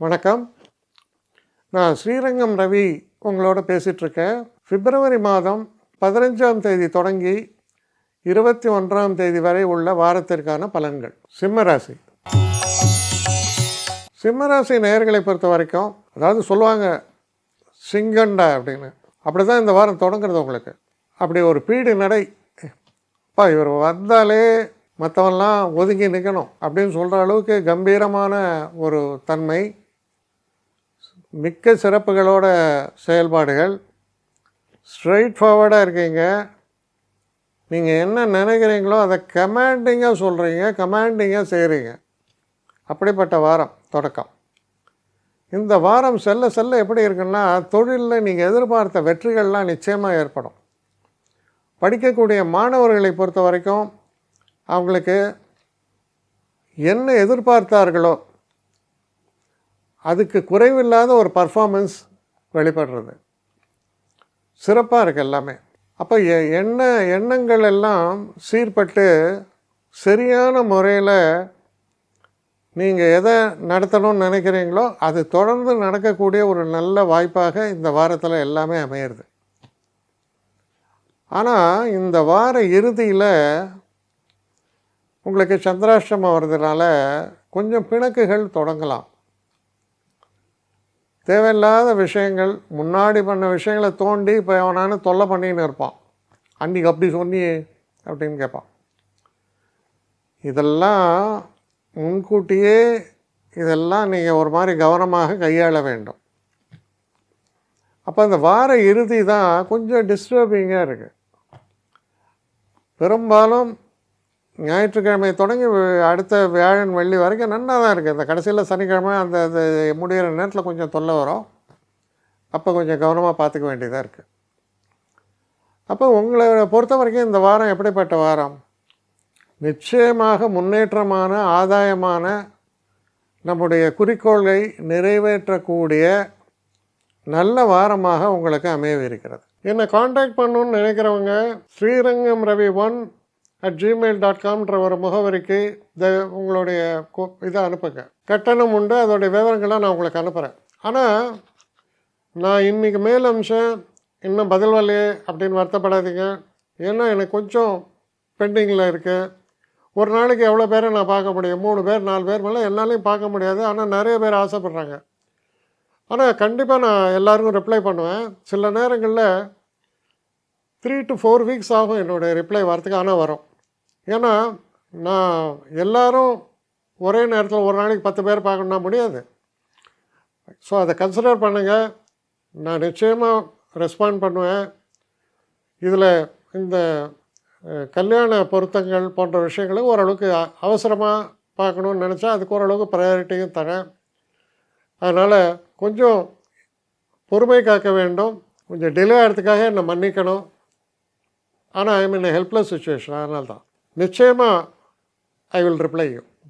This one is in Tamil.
வணக்கம். நான் ஸ்ரீரங்கம் ரவி உங்களோட பேசிகிட்ருக்கேன். பிப்ரவரி மாதம் 15ஆம் தேதி தொடங்கி 21ஆம் தேதி வரை உள்ள வாரத்திற்கான பலன்கள். சிம்மராசி. சிம்மராசி நேயர்களை பொறுத்த வரைக்கும், அதாவது சொல்லுவாங்க சிங்கண்டா அப்படின்னு, அப்படி தான் இந்த வாரம் தொடங்குறது உங்களுக்கு. அப்படி ஒரு பீடு நடை, இவர் வந்தாலே மற்றவெல்லாம் ஒதுங்கி நிற்கணும் அப்படின்னு சொல்கிற அளவுக்கு கம்பீரமான ஒரு தன்மை, மிக்க சிறப்புகளோட செயல்பாடுகள், ஸ்ட்ரெயிட் ஃபார்வர்டாக இருக்கீங்க. நீங்கள் என்ன நினைக்கிறீங்களோ அதை கமாண்டிங்காக சொல்கிறீங்க, கமாண்டிங்காக செய்கிறீங்க. அப்படிப்பட்ட வாரம் தொடக்கம். இந்த வாரம் செல்ல செல்ல எப்படி இருக்குன்னா, தொழிலில் நீங்கள் எதிர்பார்த்த வெற்றிகள்லாம் நிச்சயமாக ஏற்படும். படிக்கக்கூடிய மாணவர்களை பொறுத்த வரைக்கும் அவங்களுக்கு என்ன எதிர்பார்த்தார்களோ அதுக்கு குறைவில்லாத ஒரு பர்ஃபார்மன்ஸ் வெளிப்படுறது சிறப்பாக இருக்குது எல்லாமே. அப்போ எண்ணங்கள் எல்லாம் சீர்பட்டு சரியான முறையில் நீங்கள் எதை நடத்தணும்னு நினைக்கிறீங்களோ அது தொடர்ந்து நடக்கக்கூடிய ஒரு நல்ல வாய்ப்பாக இந்த வாரத்தில் எல்லாமே அமையிறது. ஆனால் இந்த வார இறுதியில் உங்களுக்கு சந்திராஷ்டமம் வர்றதுனால கொஞ்சம் பிணக்குகள் தொடங்கலாம். தேவையில்லாத விஷயங்கள், முன்னாடி பண்ண விஷயங்களை தோண்டி இப்போ அவனானு தொல்லை பண்ணின்னு இருப்பான். அன்றைக்கி அப்படி சொன்னியே அப்படின்னு கேட்பான். இதெல்லாம் முன்கூட்டியே இதெல்லாம் நீங்கள் ஒரு மாதிரி கவனமாக கையாள வேண்டும். அப்போ இந்த வார இறுதி தான் கொஞ்சம் டிஸ்டர்பிங்காக இருக்குது. பெரும்பாலும் ஞாயிற்றுக்கிழமை தொடங்கி அடுத்த வியாழன் வெள்ளி வரைக்கும் நல்லா தான் இருக்குது. இந்த கடைசியில் சனிக்கிழமை அந்த முடிகிற நேரத்தில் கொஞ்சம் தொல்லை வரும். அப்போ கொஞ்சம் கவனமாக பார்த்துக்க வேண்டியதாக இருக்குது. அப்போ உங்களை பொறுத்த வரைக்கும் இந்த வாரம் எப்படிப்பட்ட வாரம்? நிச்சயமாக முன்னேற்றமான, ஆதாயமான, நம்முடைய குறிக்கோளை நிறைவேற்றக்கூடிய நல்ல வாரமாக உங்களுக்கு அமையவிருக்கிறது. என்னை காண்டாக்ட் பண்ணணுன்னு நினைக்கிறவங்க ஸ்ரீரங்கம் ரவி 1@gmail.comன்ற ஒரு முகவரிக்கு உங்களுடைய இதை அனுப்புங்க. கட்டணம் உண்டு, அதோடைய விவரங்கள்லாம் நான் உங்களுக்கு அனுப்புகிறேன். ஆனால் நான் இன்றைக்கி மேல் அம்சம் இன்னும் பதில் வரலையே அப்படின்னு வருத்தப்படாதீங்க. ஏன்னா எனக்கு கொஞ்சம் பெண்டிங்கில் இருக்குது. ஒரு நாளைக்கு எவ்வளோ பேரை நான் பார்க்க முடியும்? 3 பேர் 4 பேர் மேலே என்னாலையும் பார்க்க முடியாது. ஆனால் நிறைய பேர் ஆசைப்பட்றாங்க. ஆனால் கண்டிப்பாக நான் எல்லாருக்கும் ரிப்ளை பண்ணுவேன். சில நேரங்களில் 3 to 4 வீக்ஸ் ஆகும் என்னுடைய ரிப்ளை வரத்துக்கு. ஆனால் வரும். ஏன்னா நான் எல்லோரும் ஒரே நேரத்தில் ஒரு நாளைக்கு 10 பேர் பார்க்கணுன்னா முடியாது. ஸோ அதை கன்சிடர் பண்ணுங்கள். நான் நிச்சயமாக ரெஸ்பாண்ட் பண்ணுவேன். இதில் இந்த கல்யாண பொருத்தங்கள் போன்ற விஷயங்களை ஓரளவுக்கு அவசரமாக பார்க்கணுன்னு நினச்சா அதுக்கு ஓரளவுக்கு ப்ரையாரிட்டியும் தரேன். அதனால் கொஞ்சம் பொறுமை காக்க வேண்டும். கொஞ்சம் டிலே ஆகிறதுக்காக என்னை மன்னிக்கணும். ஆனால் ஐ மீன் ஹெல்ப்லெஸ் சுச்சுவேஷன். அதனால தான் நிச்சயமாக ஐ வில் ரிப்ளை யூ.